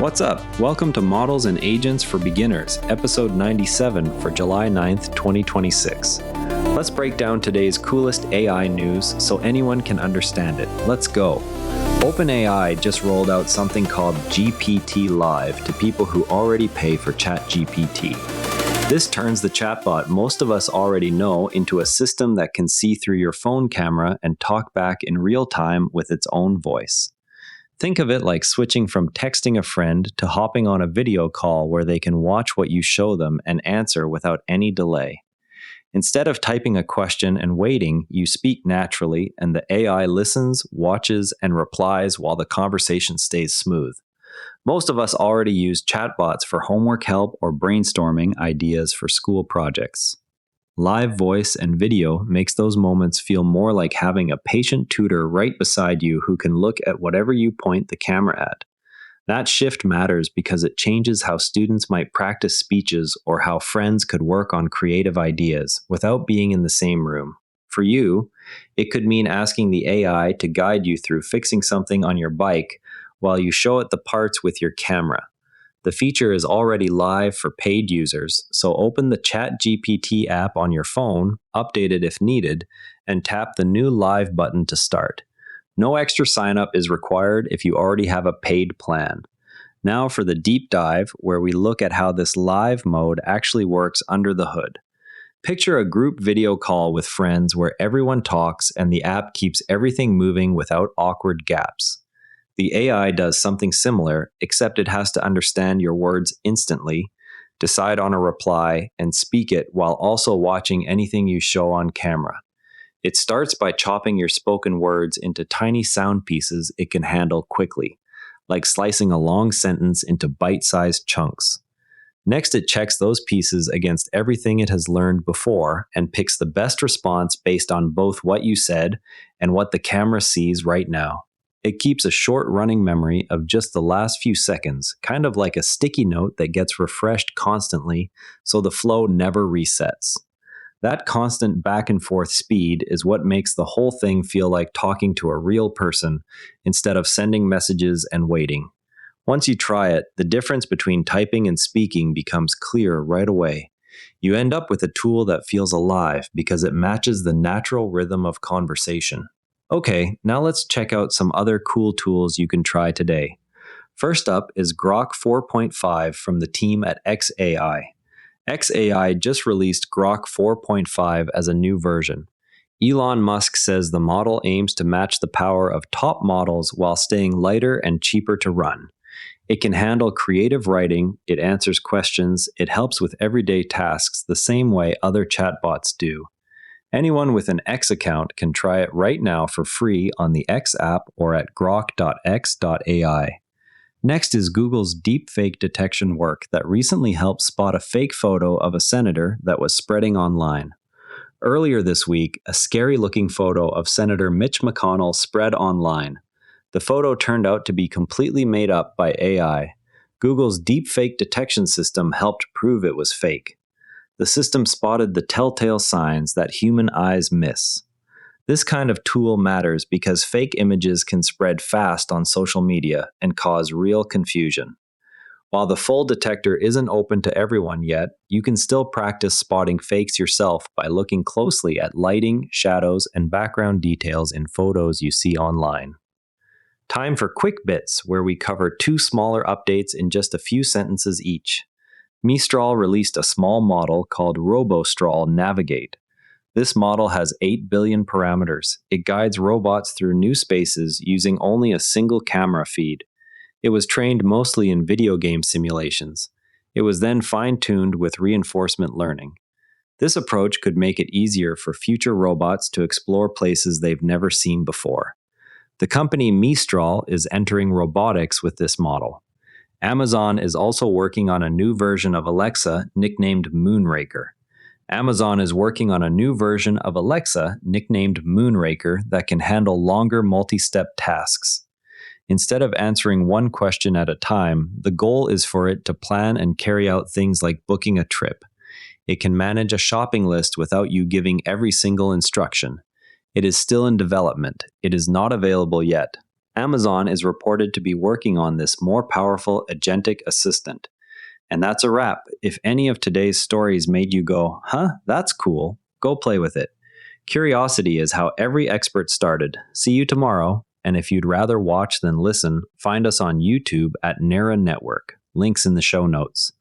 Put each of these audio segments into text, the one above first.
What's up? Welcome to Models and Agents for Beginners, episode 97 for July 9th, 2026. Let's break down today's coolest AI news so anyone can understand it. Let's go. OpenAI just rolled out something called GPT-Live to people who already pay for ChatGPT. This turns the chatbot most of us already know into a system that can see through your phone camera and talk back in real time with its own voice. Think of it like switching from texting a friend to hopping on a video call where they can watch what you show them and answer without any delay. Instead of typing a question and waiting, you speak naturally and the AI listens, watches, and replies while the conversation stays smooth. Most of us already use chatbots for homework help or brainstorming ideas for school projects. Live voice and video makes those moments feel more like having a patient tutor right beside you who can look at whatever you point the camera at. That shift matters because it changes how students might practice speeches or how friends could work on creative ideas without being in the same room. For you, it could mean asking the AI to guide you through fixing something on your bike while you show it the parts with your camera. The feature is already live for paid users, so open the ChatGPT app on your phone, update it if needed, and tap the new Live button to start. No extra sign-up is required if you already have a paid plan. Now for the deep dive, where we look at how this live mode actually works under the hood. Picture a group video call with friends where everyone talks and the app keeps everything moving without awkward gaps. The AI does something similar, except it has to understand your words instantly, decide on a reply, and speak it while also watching anything you show on camera. It starts by chopping your spoken words into tiny sound pieces it can handle quickly, like slicing a long sentence into bite-sized chunks. Next, it checks those pieces against everything it has learned before and picks the best response based on both what you said and what the camera sees right now. It keeps a short running memory of just the last few seconds, kind of like a sticky note that gets refreshed constantly so the flow never resets. That constant back and forth speed is what makes the whole thing feel like talking to a real person instead of sending messages and waiting. Once you try it, the difference between typing and speaking becomes clear right away. You end up with a tool that feels alive because it matches the natural rhythm of conversation. Okay, now let's check out some other cool tools you can try today. First up is Grok 4.5 from the team at xAI. xAI just released Grok 4.5 as a new version. Elon Musk says the model aims to match the power of top models while staying lighter and cheaper to run. It can handle creative writing, it answers questions, it helps with everyday tasks the same way other chatbots do. Anyone with an X account can try it right now for free on the X app or at grok.x.ai. Next is Google's deepfake detection work that recently helped spot a fake photo of a senator that was spreading online. Earlier this week, a scary-looking photo of Senator Mitch McConnell spread online. The photo turned out to be completely made up by AI. Google's deepfake detection system helped prove it was fake. The system spotted the telltale signs that human eyes miss. This kind of tool matters because fake images can spread fast on social media and cause real confusion. While the full detector isn't open to everyone yet, you can still practice spotting fakes yourself by looking closely at lighting, shadows, and background details in photos you see online. Time for Quick Bits, where we cover two smaller updates in just a few sentences each. Mistral released a small model called RoboStral Navigate. This model has 8 billion parameters. It guides robots through new spaces using only a single camera feed. It was trained mostly in video game simulations. It was then fine-tuned with reinforcement learning. This approach could make it easier for future robots to explore places they've never seen before. The company Mistral is entering robotics with this model. Amazon is also working on a new version of Alexa nicknamed Moonraker. Amazon is working on a new version of Alexa nicknamed Moonraker that can handle longer multi-step tasks. Instead of answering one question at a time, the goal is for it to plan and carry out things like booking a trip. It can manage a shopping list without you giving every single instruction. It is still in development. It is not available yet. Amazon is reported to be working on this more powerful agentic assistant. And that's a wrap. If any of today's stories made you go, huh, that's cool, go play with it. Curiosity is how every expert started. See you tomorrow. And if you'd rather watch than listen, find us on YouTube at Nara Network. Links in the show notes.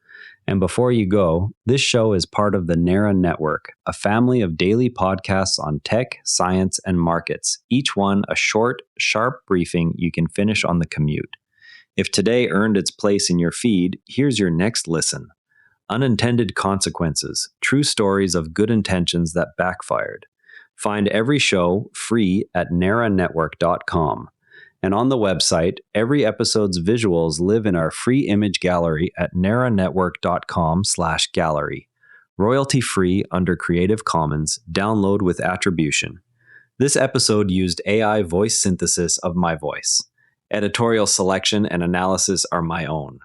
And before you go, this show is part of the Nara Network, a family of daily podcasts on tech, science, and markets, each one a short, sharp briefing you can finish on the commute. If today earned its place in your feed, here's your next listen. Unintended Consequences, True Stories of Good Intentions That Backfired. Find every show free at naranetwork.com. And on the website, every episode's visuals live in our free image gallery at naranetwork.com/gallery. Royalty-free under Creative Commons, download with attribution. This episode used AI voice synthesis of my voice. Editorial selection and analysis are my own.